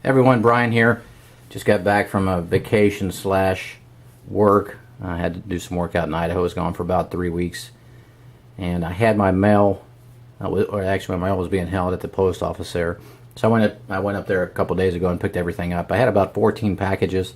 Everyone, Brian here. Just got back from a vacation slash work. I had to do some work out in Idaho. I was gone for about 3 weeks. And I had my mail, or actually my mail was being held at the post office there. So I went up there a couple days ago and picked everything up. I had about 14 packages.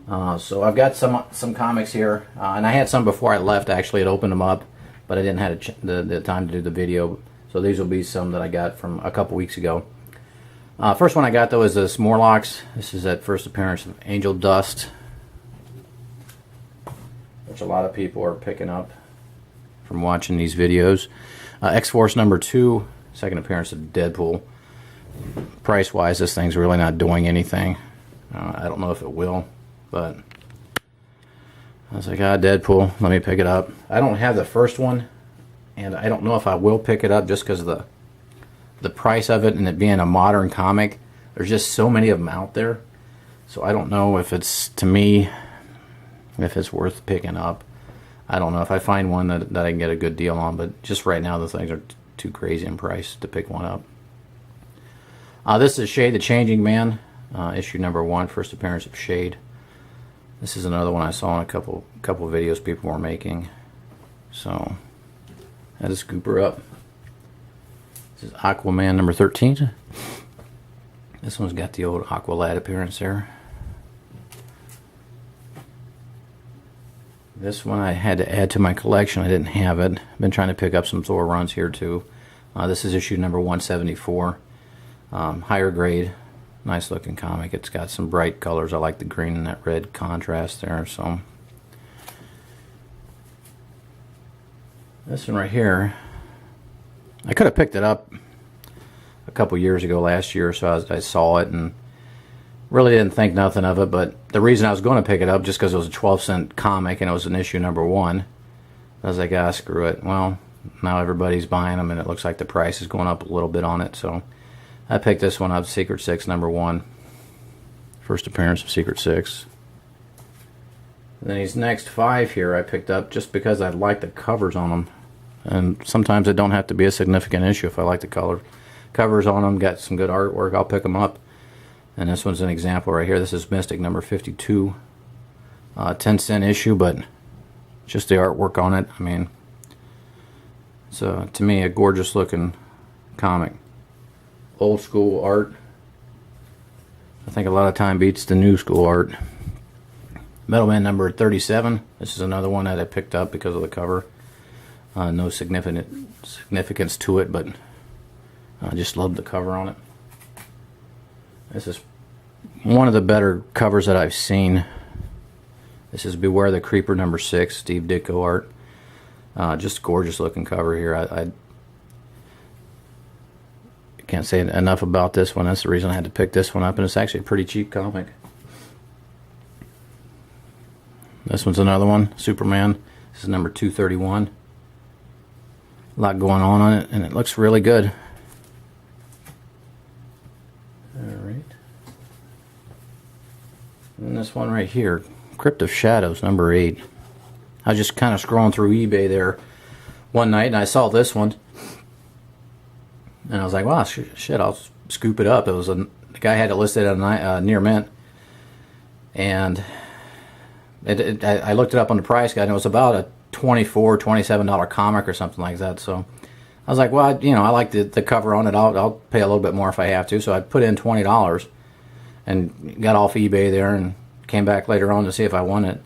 So I've got some comics here. And I had some before I left, actually. I'd opened them up, but I didn't have the time to do the video. So these will be some that I got from a couple weeks ago. First one I got though is this Morlocks. This is that first appearance of Angel Dust, which a lot of people are picking up from watching these videos. X-Force number 2, second appearance of Deadpool. Price wise, this thing's really not doing anything. I don't know if it will, but I was like, Deadpool, let me pick it up. I don't have the first one, and I don't know if I will pick it up just because of the price of it and it being a modern comic. There's just so many of them out there, so I don't know if it's, to me, if it's worth picking up. I don't know if I find one that I can get a good deal on, but just right now the things are too crazy in price to pick one up. This is Shade the Changing Man, issue number 1, first appearance of Shade. This is another one I saw in a couple videos people were making, so I had to scoop her up. This is Aquaman number 13. This one's got the old Aqualad appearance there. This one I had to add to my collection. I didn't have it. I've been trying to pick up some Thor runs here too. This is issue number 174. Higher grade. Nice looking comic. It's got some bright colors. I like the green and that red contrast there. So this one right here, I could have picked it up a couple years ago, last year, so I saw it and really didn't think nothing of it. But the reason I was going to pick it up, just because it was a 12-cent comic and it was an issue number 1, I was like, screw it. Well, now everybody's buying them and it looks like the price is going up a little bit on it. So I picked this one up, Secret 6 number 1. First appearance of Secret 6. And then these next 5 here I picked up just because I like the covers on them. And sometimes it don't have to be a significant issue. If I like the covers on them, got some good artwork, I'll pick them up. And this one's an example right here. This is Mystic number 52. 10-cent issue, but just the artwork on it. I mean, it's to me a gorgeous looking comic. Old school art. I think a lot of time beats the new school art. Metal Man number 37. This is another one that I picked up because of the cover. No significance to it, but I just love the cover on it. This is one of the better covers that I've seen. This is Beware the Creeper number 6, Steve Ditko art. Just gorgeous looking cover here. I can't say enough about this one. That's the reason I had to pick this one up, and it's actually a pretty cheap comic. This one's another one, Superman. This is number 231. A lot going on it, and it looks really good. Alright. And this one right here, Crypt of Shadows, number 8. I was just kind of scrolling through eBay there one night, and I saw this one. And I was like, wow, shit, I'll scoop it up. It was the guy had it listed at near mint. And I looked it up on the price guide, and it was about a $24, $27 comic or something like that. So I was like, well, I like the cover on it. I'll pay a little bit more if I have to. So I put in $20 and got off eBay there and came back later on to see if I won it.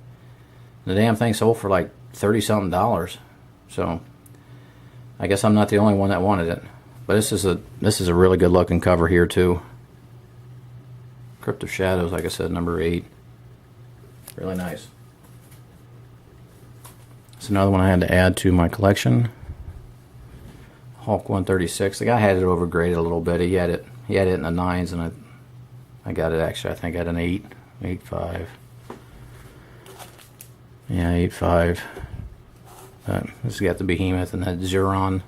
The damn thing sold for like $30-something. So I guess I'm not the only one that wanted it. But this is a really good looking cover here too. Crypt of Shadows, like I said, number 8. Really nice. It's another one I had to add to my collection. Hulk 136. The guy had it overgraded a little bit. He had it in the 9s, and I got it actually, I think at an 8.5. Yeah, 8.5. This has got the Behemoth and that Zeron.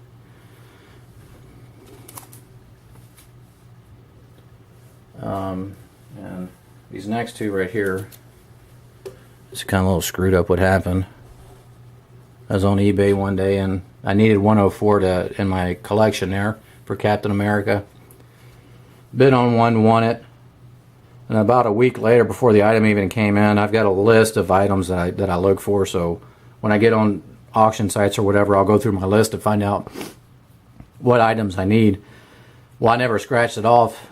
And these next two right here, it's kind of a little screwed up what happened. I was on eBay one day and I needed 104 in my collection there for Captain America. Bid on one, won it. And about a week later, before the item even came in, I've got a list of items that I look for. So when I get on auction sites or whatever, I'll go through my list to find out what items I need. Well, I never scratched it off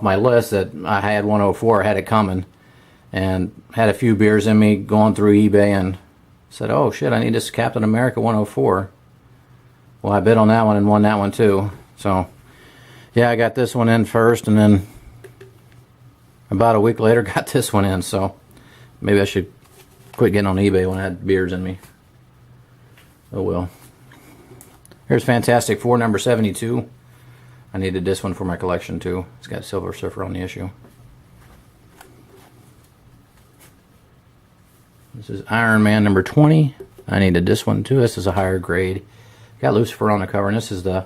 my list that I had 104, I had it coming, and had a few beers in me going through eBay and said, oh shit, I need this Captain America 104. Well, I bid on that one and won that one too. So yeah, I got this one in first, and then about a week later got this one in. So maybe I should quit getting on eBay when I had beers in me. Oh well. Here's Fantastic Four number 72. I needed this one for my collection too. It's got Silver Surfer on the issue. This is Iron Man number 20. I needed this one too. This is a higher grade. Got Lucifer on the cover, and this is the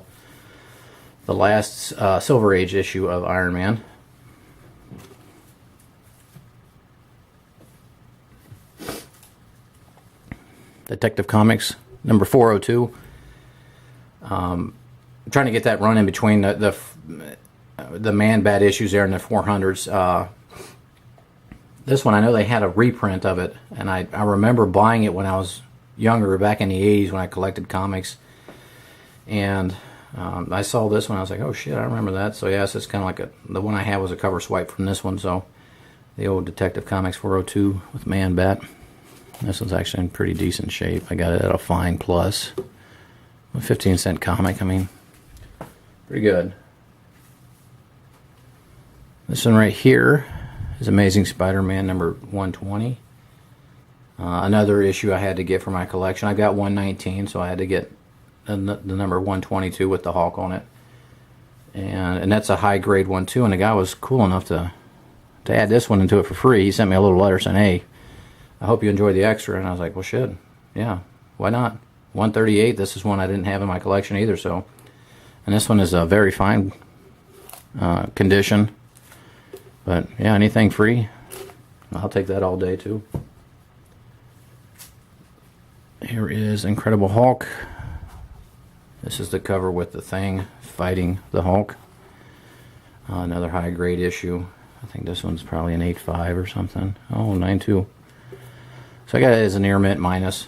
last Silver Age issue of Iron Man. Detective Comics number 402. I'm trying to get that run in between the Man-Bat issues there in the 400s. This one, I know they had a reprint of it, and I remember buying it when I was younger, back in the 80s when I collected comics. And I saw this one, I was like, oh shit, I remember that. So yes, it's kind of like the one I had was a cover swipe from this one. So the old Detective Comics 402 with Man-Bat. This one's actually in pretty decent shape. I got it at a fine plus. A 15-cent comic, I mean, pretty good. This one right here is Amazing Spider-Man number 120. Another issue I had to get for my collection. I got 119, so I had to get the number 122 with the Hulk on it. And that's a high grade one too, and the guy was cool enough to add this one into it for free. He sent me a little letter saying, hey, I hope you enjoy the extra. And I was like, well shit, yeah, why not? 138, this is one I didn't have in my collection either. So, and this one is a very fine condition. But yeah, anything free, I'll take that all day too. Here is Incredible Hulk. This is the cover with the Thing fighting the Hulk. Another high grade issue. I think this one's probably an 8.5 or something. Oh, 9.2. So I got it as a near mint minus.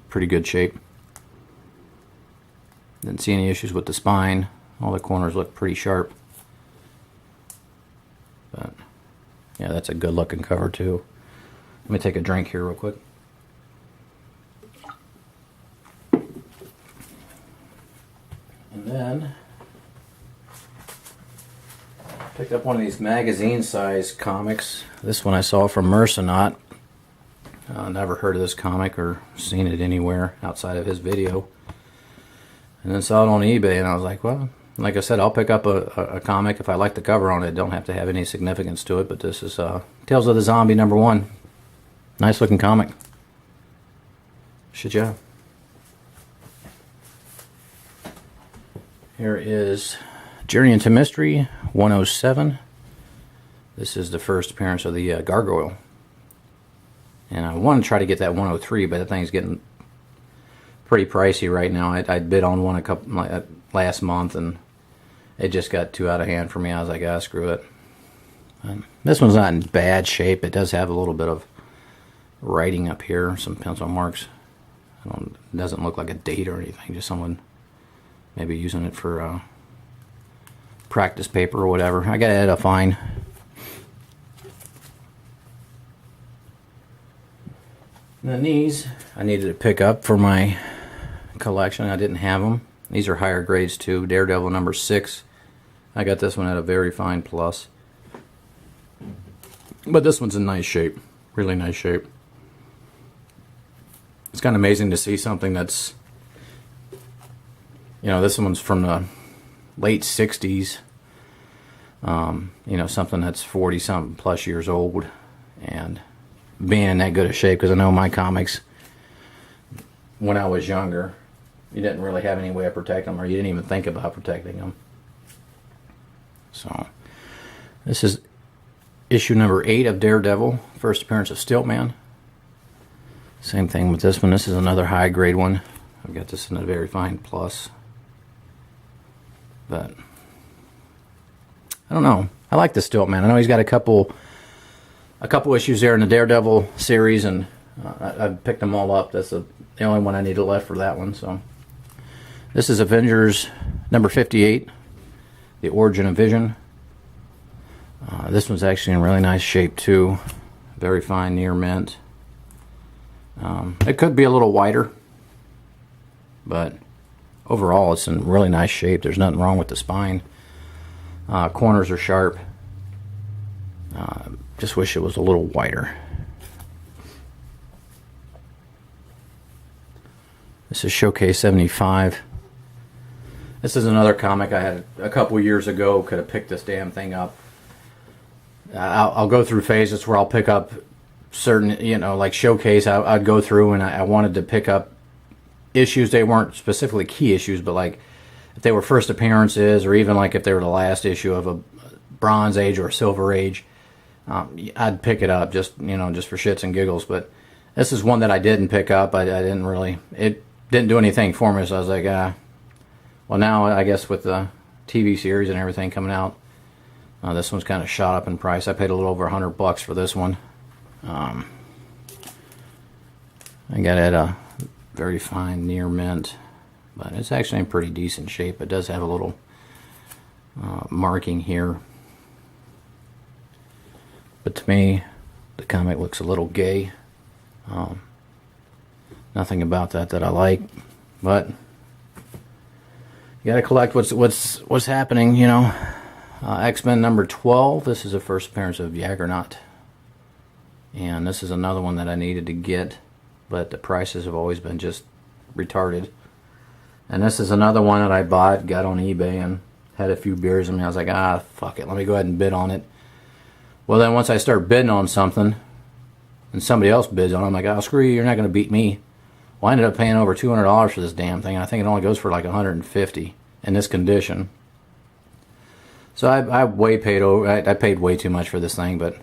Pretty good shape. Didn't see any issues with the spine. All the corners look pretty sharp. But yeah, that's a good looking cover too. Let me take a drink here real quick. And then picked up one of these magazine-sized comics. This one I saw from Mercenaut. Never heard of this comic or seen it anywhere outside of his video. And then saw it on eBay, and I was like, well, like I said, I'll pick up a comic if I like the cover on it. Don't have to have any significance to it, but this is Tales of the Zombie number 1. Nice looking comic. Shit, yeah. Here is Journey into Mystery 107. This is the first appearance of the Gargoyle. And I want to try to get that 103, but that thing's getting pretty pricey right now. I bid on one last month, and it just got too out of hand for me. I was like, ah, screw it. This one's not in bad shape. It does have a little bit of writing up here, some pencil marks. It doesn't look like a date or anything, just someone maybe using it for practice paper or whatever. I got it at a fine. And then these I needed to pick up for my collection. I didn't have them. These are higher grades too. Daredevil number 6. I got this one at a very fine plus. But this one's in nice shape. Really nice shape. It's kind of amazing to see something that's, you know, this one's from the late 60s. You know, something that's 40-something plus years old. And being in that good a shape, because I know my comics, when I was younger, you didn't really have any way of protecting them, or you didn't even think about protecting them. So, this is issue number 8 of Daredevil, first appearance of Stiltman. Same thing with this one. This is another high grade one. I've got this in a very fine plus. But I don't know. I like the Stilt Man. I know he's got a couple issues there in the Daredevil series, and I've picked them all up. That's the only one I needed left for that one. So this is Avengers number 58, The Origin of Vision. This one's actually in really nice shape too. Very fine near mint. It could be a little wider, but overall it's in really nice shape. There's nothing wrong with the spine. Corners are sharp. Just wish it was a little wider. This is Showcase 75. This is another comic I had a couple years ago. Could have picked this damn thing up. I'll go through phases where I'll pick up certain, you know, like Showcase. I'd go through and I wanted to pick up issues. They weren't specifically key issues, but like if they were first appearances, or even like if they were the last issue of a Bronze Age or Silver Age, I'd pick it up just, you know, just for shits and giggles. But this is one that I didn't pick up. I didn't really, it didn't do anything for me, so I was like, well, now I guess with the TV series and everything coming out, this one's kind of shot up in price. I paid a little over $100 for this one. I got it at a very fine near mint, but it's actually in pretty decent shape. It does have a little marking here, but to me the comic looks a little gay. Nothing about that I like, but you gotta collect what's happening, you know. X-Men number 12. This is the first appearance of Juggernaut, and this is another one that I needed to get, but the prices have always been just retarded. And this is another one that I got on eBay, and had a few beers in me. I was like, fuck it, let me go ahead and bid on it. Well, then once I start bidding on something and somebody else bids on it, I'm like, screw you, you're not going to beat me. Well, I ended up paying over $200 for this damn thing, and I think it only goes for like $150 in this condition. So I paid way too much for this thing, but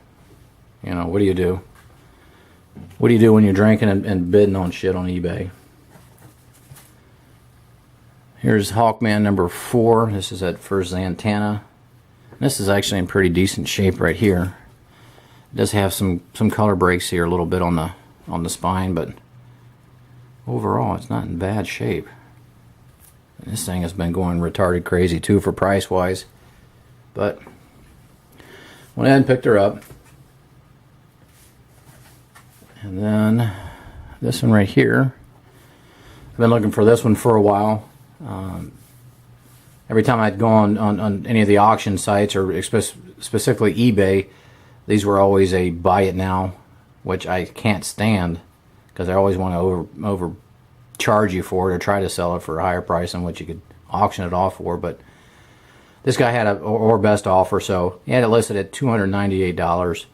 you know, what do you do? What do you do when you're drinking and bidding on shit on eBay? Here's Hawkman number 4. This is at First Zantana. This is actually in pretty decent shape right here. It does have some color breaks here a little bit on the spine, but overall it's not in bad shape. And this thing has been going retarded crazy too for price wise. But went ahead and picked her up. And then this one right here, I've been looking for this one for a while. Every time I'd go on any of the auction sites, or specifically eBay, these were always a buy it now, which I can't stand, because I always want to overcharge you for it, or try to sell it for a higher price than what you could auction it off for. But this guy had or best offer, so he had it listed at $298.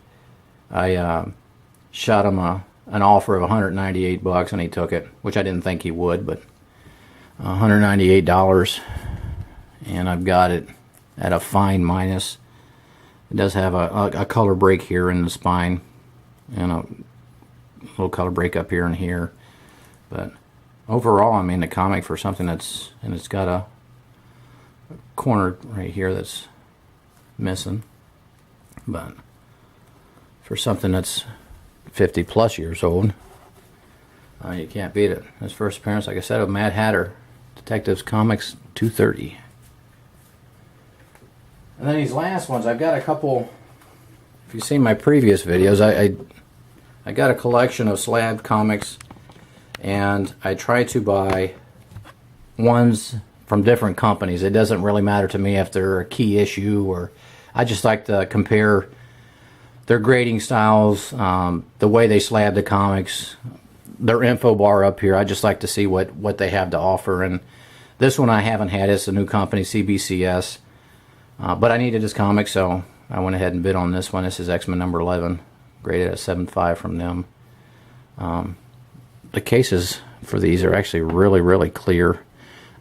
I shot him an offer of $198, and he took it, which I didn't think he would, but $198, and I've got it at a fine minus. It does have a color break here in the spine, and a little color break up here and here, but overall, I mean, the comic, for something it's got a corner right here that's missing, but for something that's 50 plus years old, you can't beat it. His first appearance, like I said, of Mad Hatter, Detectives Comics 230. And then these last ones, I've got a couple. If you've seen my previous videos, I got a collection of Slabbed comics, and I try to buy ones from different companies. It doesn't really matter to me if they're a key issue, or I just like to compare their grading styles, the way they slab the comics, their info bar up here. I just like to see what they have to offer. And this one I haven't had. It's a new company, CBCS, but I needed this comic, so I went ahead and bid on this one. This is X-Men number 11, graded at 7.5 from them. The cases for these are actually really, really clear.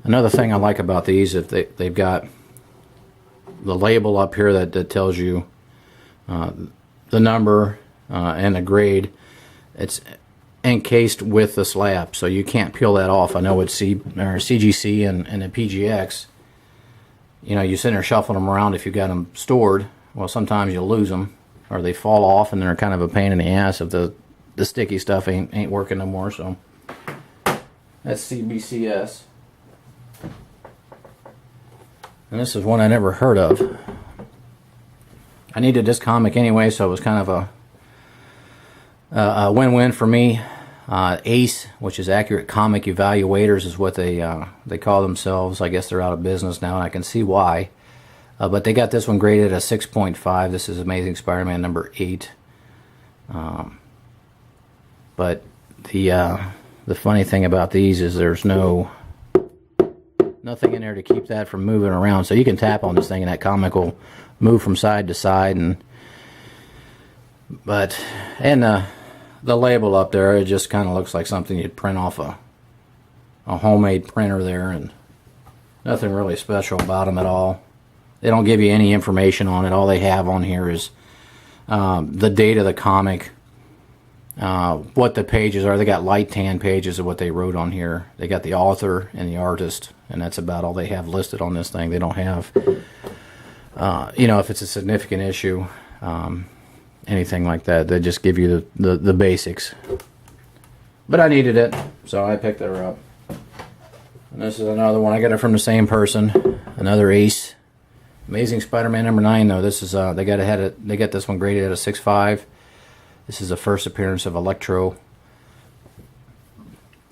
Another thing I like about these, if they've got the label up here that tells you the number and the grade. It's encased with the slab, so you can't peel that off. I know with CGC and the PGX, you know, you sit there shuffling them around if you got them stored. Well, sometimes you lose them, or they fall off, and they're kind of a pain in the ass if the sticky stuff ain't working no more. So that's CBCS, and this is one I never heard of. I needed this comic anyway, so it was kind of a win-win for me. ACE, which is Accurate Comic Evaluators, is what they call themselves. I guess they're out of business now, and I can see why. But they got this one graded at 6.5. This is Amazing Spider-Man number 8. But the funny thing about these is there's nothing in there to keep that from moving around. So you can tap on this thing, and that comic will move from side to side. And the label up there, it just kind of looks like something you'd print off a homemade printer there, and nothing really special about them at all. They don't give you any information on it. All they have on here is the date of the comic, what the pages are. They got light tan pages of what they wrote on here. They got the author and the artist, and that's about all they have listed on this thing. They don't have, you know, if it's a significant issue, anything like that. They just give you the basics. But I needed it, so I picked her up. And this is another one. I got it from the same person. Another Ace. Amazing Spider-Man number 9, though. This is they got this one graded at a 6.5. This is the first appearance of Electro.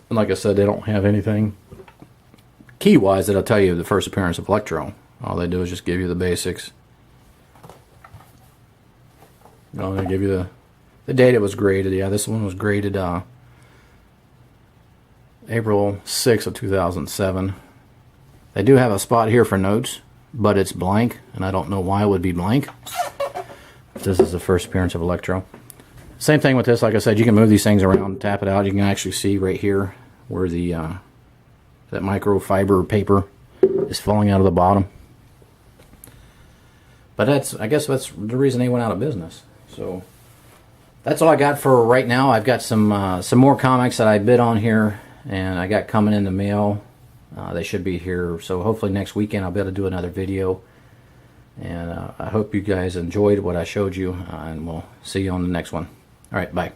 And like I said, they don't have anything key-wise that'll tell you the first appearance of Electro. All they do is just give you the basics. No, they give you the date it was graded. Yeah, this one was graded April 6th of 2007. They do have a spot here for notes, but it's blank, and I don't know why it would be blank. This is the first appearance of Electro. Same thing with this. Like I said, you can move these things around, tap it out. You can actually see right here where the that microfiber paper is falling out of the bottom. But I guess that's the reason they went out of business. So that's all I got for right now. I've got some more comics that I bid on here, and I got coming in the mail. They should be here, so hopefully next weekend I'll be able to do another video. And I hope you guys enjoyed what I showed you, and we'll see you on the next one. All right, bye.